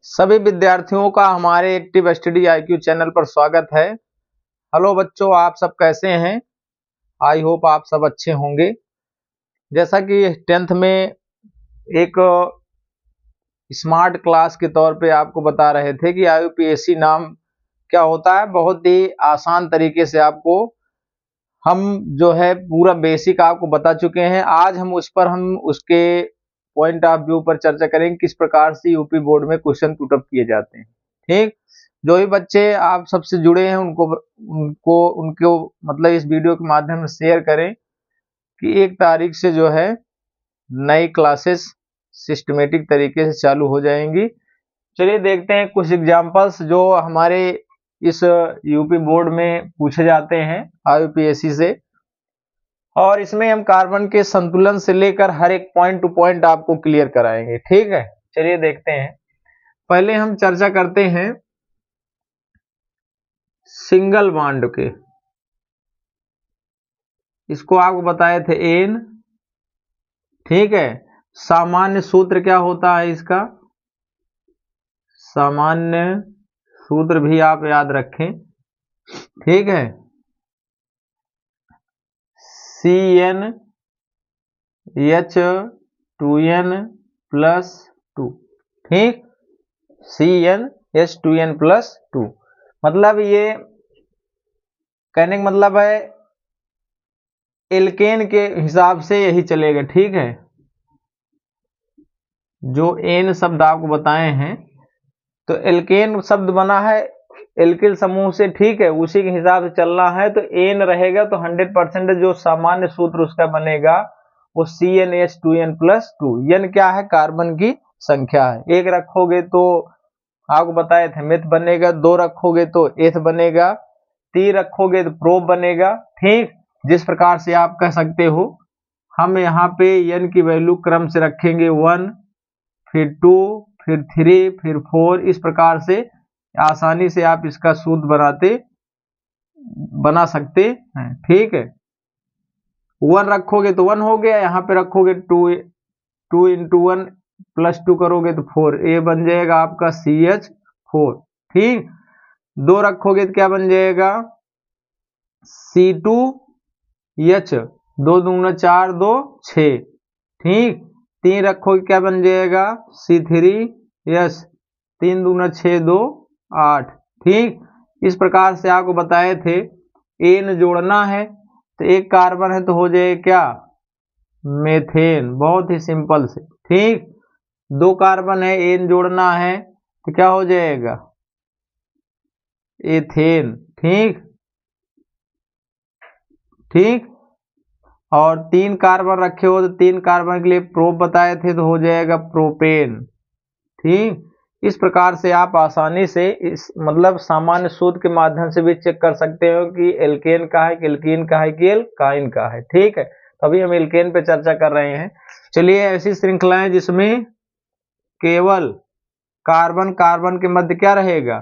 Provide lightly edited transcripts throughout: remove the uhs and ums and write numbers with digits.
सभी विद्यार्थियों का हमारे एक्टिव स्टडी आईक्यू चैनल पर स्वागत है। हेलो बच्चों, आप सब कैसे हैं? आई होप आप सब अच्छे होंगे। जैसा कि 10th में एक स्मार्ट क्लास के तौर पे आपको बता रहे थे कि IUPAC नाम क्या होता है, बहुत ही आसान तरीके से आपको हम जो है पूरा बेसिक आपको बता चुके हैं। आज हम उसके पॉइंट ऑफ व्यू पर चर्चा करेंगे, किस प्रकार से यूपी बोर्ड में क्वेश्चन पुटअप किए जाते हैं। ठीक, जो भी बच्चे आप सबसे जुड़े हैं उनको मतलब इस वीडियो के माध्यम से शेयर करें कि 1 तारीख से जो है नई क्लासेस सिस्टमेटिक तरीके से चालू हो जाएंगी। चलिए देखते हैं कुछ एग्जांपल्स जो हमारे इस यूपी बोर्ड में पूछे जाते हैं IUPAC से, और इसमें हम कार्बन के संतुलन से लेकर हर एक पॉइंट टू पॉइंट आपको क्लियर कराएंगे। ठीक है, चलिए देखते हैं। पहले हम चर्चा करते हैं सिंगल बॉन्ड के। इसको आपको बताए थे एन। ठीक है, सामान्य सूत्र क्या होता है इसका? सामान्य सूत्र भी आप याद रखें। ठीक है, CnH2n+2। ठीक, CnH2n+2 मतलब ये कहने का मतलब है एल्केन के हिसाब से यही चलेगा। ठीक है, जो एन शब्द आपको बताए हैं तो एल्केन शब्द बना है एल्किल समूह से। ठीक है, उसी के हिसाब से चलना है तो एन रहेगा तो 100% जो सामान्य सूत्र उसका बनेगा वो CnH2n+2। n क्या है? कार्बन की संख्या है। 1 रखोगे तो आपको बताए थे मेथ बनेगा, 2 रखोगे तो एथ बनेगा, 3 रखोगे तो प्रोप बनेगा। ठीक, जिस प्रकार से आप कह सकते हो हम यहाँ पे n की वैल्यू क्रम से रखेंगे 1, फिर 2, फिर 3, फिर 4। इस प्रकार से आसानी से आप इसका सूत्र बना सकते हैं। ठीक है, 1 रखोगे तो 1 हो गया, यहाँ पे रखोगे 2 × 1+2 करोगे तो 4, ये बन जाएगा आपका CH4। ठीक, 2 रखोगे तो क्या बन जाएगा? C2H, 2 दूना 4, 2 6। ठीक, 3 रखोगे क्या बन जाएगा? C3H, 3 दूना 6, 2 8। ठीक, इस प्रकार से आपको बताए थे एन जोड़ना है तो एक कार्बन है तो हो जाएगा क्या? मेथेन। बहुत ही सिंपल से। ठीक, 2 कार्बन है, एन जोड़ना है तो क्या हो जाएगा? एथेन। ठीक ठीक, और 3 कार्बन रखे हो तो 3 कार्बन के लिए प्रोप बताए थे तो हो जाएगा प्रोपेन। ठीक, इस प्रकार से आप आसानी से इस मतलब सामान्य सूत्र के माध्यम से भी चेक कर सकते हो कि एल्केन का है कि एल्कीन का है कि एल्काइन का है। ठीक है, तो अभी हम एल्केन पे चर्चा कर रहे हैं। चलिए, ऐसी श्रृंखलाएं जिसमें केवल कार्बन कार्बन के मध्य क्या रहेगा?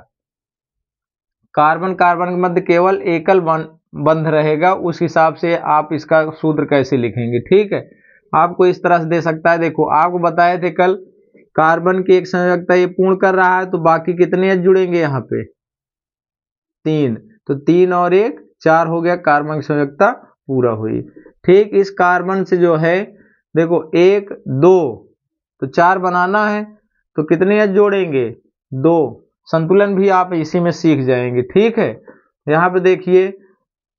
कार्बन कार्बन के मध्य केवल एकल बंध रहेगा, उस हिसाब से आप इसका सूत्र कैसे लिखेंगे? ठीक है, आपको इस तरह से दे सकता है। देखो, आपको बताए थे कल कार्बन की एक संयोजकता ये पूर्ण कर रहा है तो बाकी कितने जुड़ेंगे? यहाँ पे 3, तो 3 और 1 4 हो गया, कार्बन की संयोजकता पूरा हुई। ठीक, इस कार्बन से जो है देखो 1 2 तो 4 बनाना है तो कितने जोड़ेंगे? 2। संतुलन भी आप इसी में सीख जाएंगे। ठीक है, यहाँ पे देखिए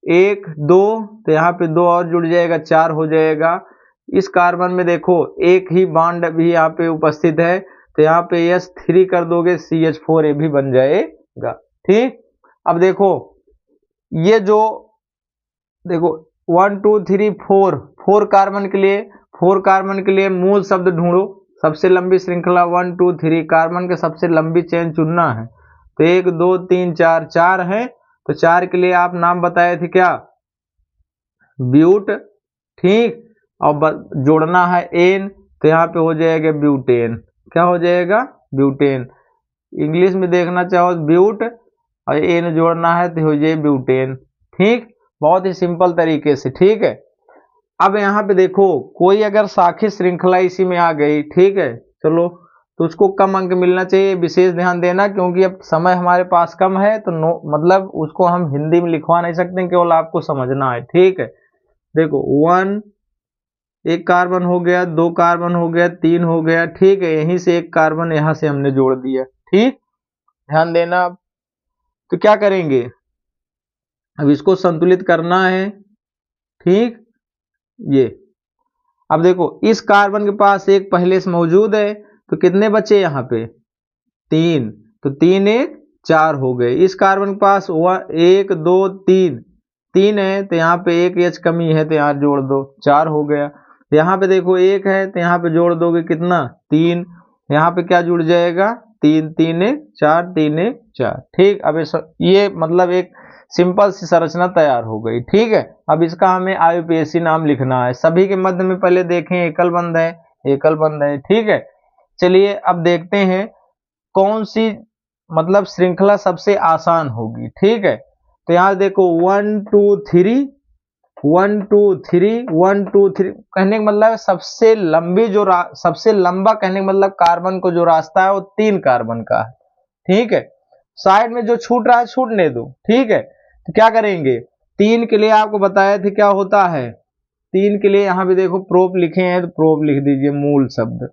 1 2 तो यहाँ पे 2 और जुड़ जाएगा, 4 हो जाएगा। इस कार्बन में देखो एक ही बॉन्ड भी यहाँ पे उपस्थित है तो यहाँ पे S3 कर दोगे, CH4 ये भी बन जाएगा। ठीक, अब देखो ये जो देखो 1 2 3 4 4 कार्बन के लिए मूल शब्द ढूंढो। सबसे लंबी श्रृंखला 1 2 3 कार्बन के सबसे लंबी चेन चुनना है तो 1 2 3 4 4 है तो 4 के लिए आप नाम बताए थे क्या? ब्यूट। ठीक, और जोड़ना है एन तो यहाँ पे हो जाएगा ब्यूटेन। क्या हो जाएगा? ब्यूटेन। इंग्लिश में देखना चाहो ब्यूट और एन जोड़ना है तो हो जाए ब्यूटेन। ठीक, बहुत ही सिंपल तरीके से। ठीक है, अब यहाँ पे देखो कोई अगर शाखी श्रृंखला इसी में आ गई। ठीक है, चलो तो उसको कम अंक मिलना चाहिए, विशेष ध्यान देना, क्योंकि अब समय हमारे पास कम है तो मतलब उसको हम हिंदी में लिखवा नहीं सकते, केवल आपको समझना है। ठीक है, देखो 1 एक कार्बन हो गया, 2 कार्बन हो गया, 3 हो गया। ठीक है, यहीं से एक कार्बन यहां से हमने जोड़ दिया। ठीक, ध्यान देना। तो क्या करेंगे, अब इसको संतुलित करना है। ठीक, ये अब देखो इस कार्बन के पास एक पहले से मौजूद है, तो कितने बचे यहाँ पे, 3, तो 3 1 4 हो गए। इस कार्बन के पास 1 2 3 है, तो यहाँ पे एक H कमी है तो यहाँ जोड़ दो, 4 हो गया। यहाँ पे देखो 1 है तो यहाँ पे जोड़ दोगे कितना, 3, यहाँ पे क्या जुड़ जाएगा, 3 3 1 4 3 1 4। ठीक, अब ये मतलब एक सिंपल सी संरचना तैयार हो गई। ठीक है, अब इसका हमें IUPAC नाम लिखना है। सभी के मध्य में पहले देखें एकल बंध है, एकल बंध है। ठीक है, चलिए अब देखते हैं कौन सी मतलब श्रृंखला सबसे आसान होगी। ठीक है, तो यहाँ देखो 1 2 3 1 2 3 1 2 3 कहने का मतलब सबसे लंबी जो सबसे लंबा कहने का मतलब कार्बन को जो रास्ता है वो 3 कार्बन का है। ठीक है, साइड में जो छूट रहा है छूटने दो। ठीक है, तो क्या करेंगे, 3 के लिए आपको बताया थे क्या होता है, 3 के लिए यहाँ पे देखो प्रोप लिखे हैं तो प्रोप लिख दीजिए मूल शब्द।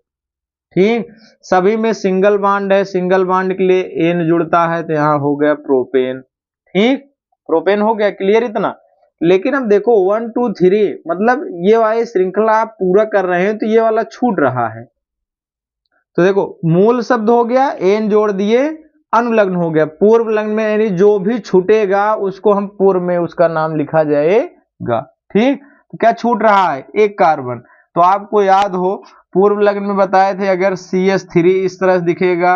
ठीक, सभी में सिंगल बॉन्ड है, सिंगल बॉन्ड के लिए एन जुड़ता है तो यहाँ हो गया प्रोपेन। ठीक, प्रोपेन हो गया, क्लियर इतना। लेकिन अब देखो 1 2 3 मतलब ये वाली श्रृंखला आप पूरा कर रहे हैं तो ये वाला छूट रहा है, तो देखो मूल शब्द हो गया, एन जोड़ दिए, अनुलग्न हो गया, पूर्व लग्न में यानी जो भी छूटेगा उसको हम पूर्व में उसका नाम लिखा जाएगा। ठीक, तो क्या छूट रहा है, एक कार्बन। तो आपको याद हो पूर्व लग्न में बताए थे अगर CH3 इस तरह से दिखेगा,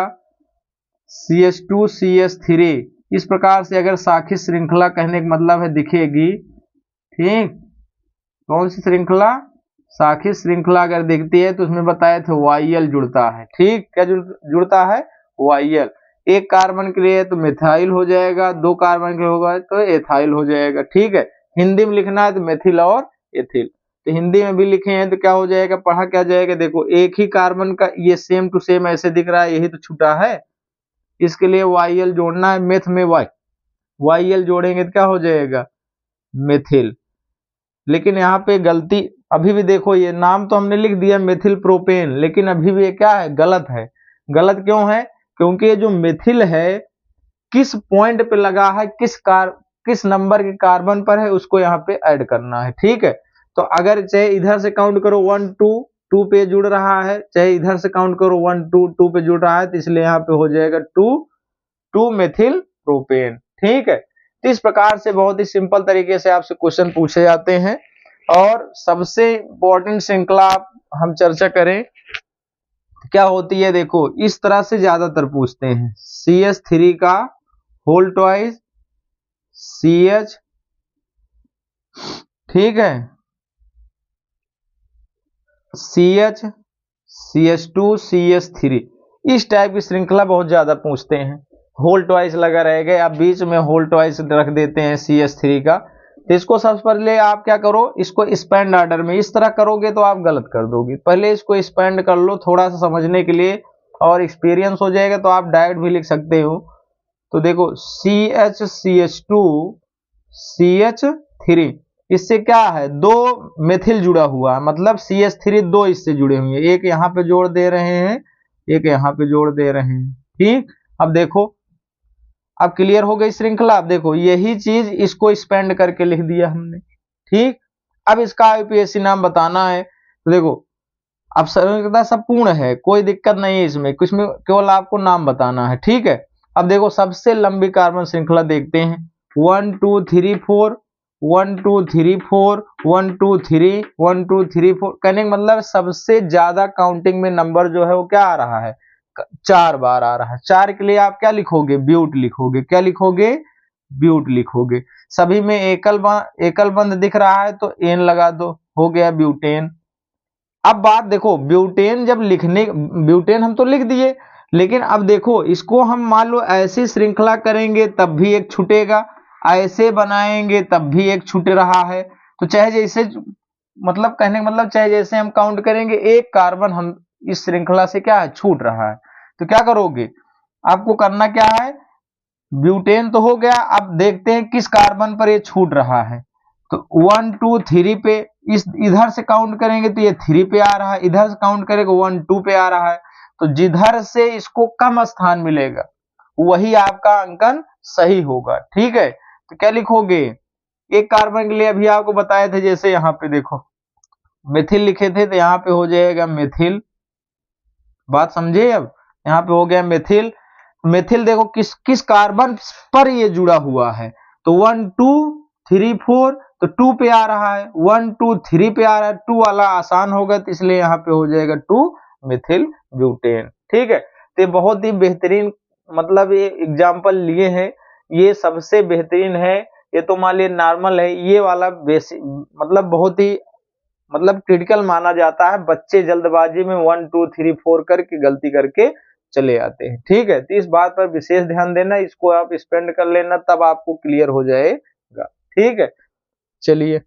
CH2 CH3 इस प्रकार से अगर साखी श्रृंखला कहने का मतलब है दिखेगी। ठीक, कौन सी श्रृंखला, साखी श्रृंखला अगर दिखती है तो उसमें बताए थे YL जुड़ता है। ठीक, क्या जुड़ता है, YL। एक कार्बन के लिए तो मिथाइल हो जाएगा, 2 कार्बन के लिए होगा तो एथाइल हो जाएगा। ठीक है, हिंदी में लिखना है तो मेथिल और एथिल, तो हिंदी में भी लिखे हैं तो क्या हो जाएगा, पढ़ा क्या जाएगा, देखो एक ही कार्बन का ये सेम टू सेम ऐसे दिख रहा है, यही तो छूटा है, इसके लिए YL जोड़ना है, मेथ में YL जोड़ेंगे तो क्या हो जाएगा, मेथिल। लेकिन यहाँ पे गलती, अभी भी देखो ये नाम तो हमने लिख दिया मेथिल प्रोपेन, लेकिन अभी भी ये क्या है, गलत है। गलत क्यों है, क्योंकि ये जो मेथिल है किस पॉइंट पे लगा है, किस नंबर के कार्बन पर है उसको यहाँ पे ऐड करना है। ठीक है, तो अगर चाहे इधर से काउंट करो 1 2 2 पे जुड़ रहा है, चाहे इधर से काउंट करो 1 2 2 पे जुड़ रहा है, तो इसलिए यहाँ पे हो जाएगा 2 मेथिल प्रोपेन। ठीक है, तो इस प्रकार से बहुत ही सिंपल तरीके से आपसे क्वेश्चन पूछे जाते हैं। और सबसे इंपॉर्टेंट श्रृंखला हम चर्चा करें क्या होती है, देखो इस तरह से ज्यादातर पूछते हैं, CH3 का होल ट्वाइस CH। ठीक है, CH CH2 CH3 इस टाइप की श्रृंखला बहुत ज्यादा पूछते हैं, होल ट्वाइस लगा रहेगा, आप बीच में होल ट्वाइस रख देते हैं CH3 का। तो इसको सबसे पहले आप क्या करो, इसको स्पैंड ऑर्डर में इस तरह करोगे तो आप गलत कर दोगे, पहले इसको स्पैंड कर लो थोड़ा सा समझने के लिए और एक्सपीरियंस हो जाएगा, तो आप डायरेक्ट भी लिख सकते हो। तो देखो CH CH2 CH3 इससे क्या है, 2 मेथिल जुड़ा हुआ है, मतलब CH3 2 इससे जुड़े हुए हैं, एक यहाँ पे जोड़ दे रहे हैं, एक यहाँ पे जोड़ दे रहे हैं। ठीक, अब देखो अब क्लियर हो गई श्रृंखला। अब देखो यही चीज इसको स्पेंड करके लिख दिया हमने। ठीक, अब इसका IUPAC नाम बताना है, तो देखो अब श्रृंखला सब पूर्ण है, कोई दिक्कत नहीं है इसमें, कुछ में केवल आपको नाम बताना है। ठीक है, अब देखो सबसे लंबी कार्बन श्रृंखला देखते हैं, 1 2 3 4 1 2 3 4 1 2 3 1 2 3 4 कहने का मतलब सबसे ज्यादा काउंटिंग में नंबर जो है वो क्या आ रहा है, 4 बार आ रहा है। 4 के लिए आप क्या लिखोगे, ब्यूट लिखोगे, क्या लिखोगे, ब्यूट लिखोगे। सभी में एकल बंध दिख रहा है तो एन लगा दो, हो गया ब्यूटेन। अब बात देखो ब्यूटेन जब लिखने, ब्यूटेन हम तो लिख दिए, लेकिन अब देखो इसको हम मान लो ऐसी श्रृंखला करेंगे तब भी एक छूटेगा, ऐसे बनाएंगे तब भी एक छूट रहा है। तो चाहे जैसे मतलब कहने का मतलब चाहे जैसे हम काउंट करेंगे एक कार्बन हम इस श्रृंखला से क्या है, छूट रहा है। तो क्या करोगे, आपको करना क्या है, ब्यूटेन तो हो गया, अब देखते हैं किस कार्बन पर ये छूट रहा है। तो 1 2 3 पे, इस इधर से काउंट करेंगे तो ये 3 पे आ रहा है, इधर से काउंट करेंगे 1 2 पे आ रहा है। तो जिधर से इसको कम स्थान मिलेगा वही आपका अंकन सही होगा। ठीक है, तो क्या लिखोगे, एक कार्बन के लिए अभी आपको बताए थे, जैसे यहाँ पे देखो मिथिल लिखे थे तो यहाँ पे हो जाएगा मिथिल, बात समझे। अब यहाँ पे हो गया मिथिल। मिथिल देखो किस किस कार्बन पर ये जुड़ा हुआ है, तो 1 2 3 4, तो 2 पे आ रहा है, 1 2 3 पे आ रहा है, 2 वाला आसान होगा तो इसलिए यहाँ पे हो जाएगा 2 मिथिल ब्यूटेन। ठीक है, तो ये बहुत ही बेहतरीन, मतलब ये एग्जाम्पल लिए हैं, ये सबसे बेहतरीन है। ये तो मान लीजिए नॉर्मल है, ये वाला बेसिक मतलब बहुत ही मतलब क्रिटिकल माना जाता है। बच्चे जल्दबाजी में 1 2 3 4 करके गलती करके चले आते हैं। ठीक है, तो इस बात पर विशेष ध्यान देना, इसको आप स्पेंड कर लेना, तब आपको क्लियर हो जाएगा। ठीक है, चलिए।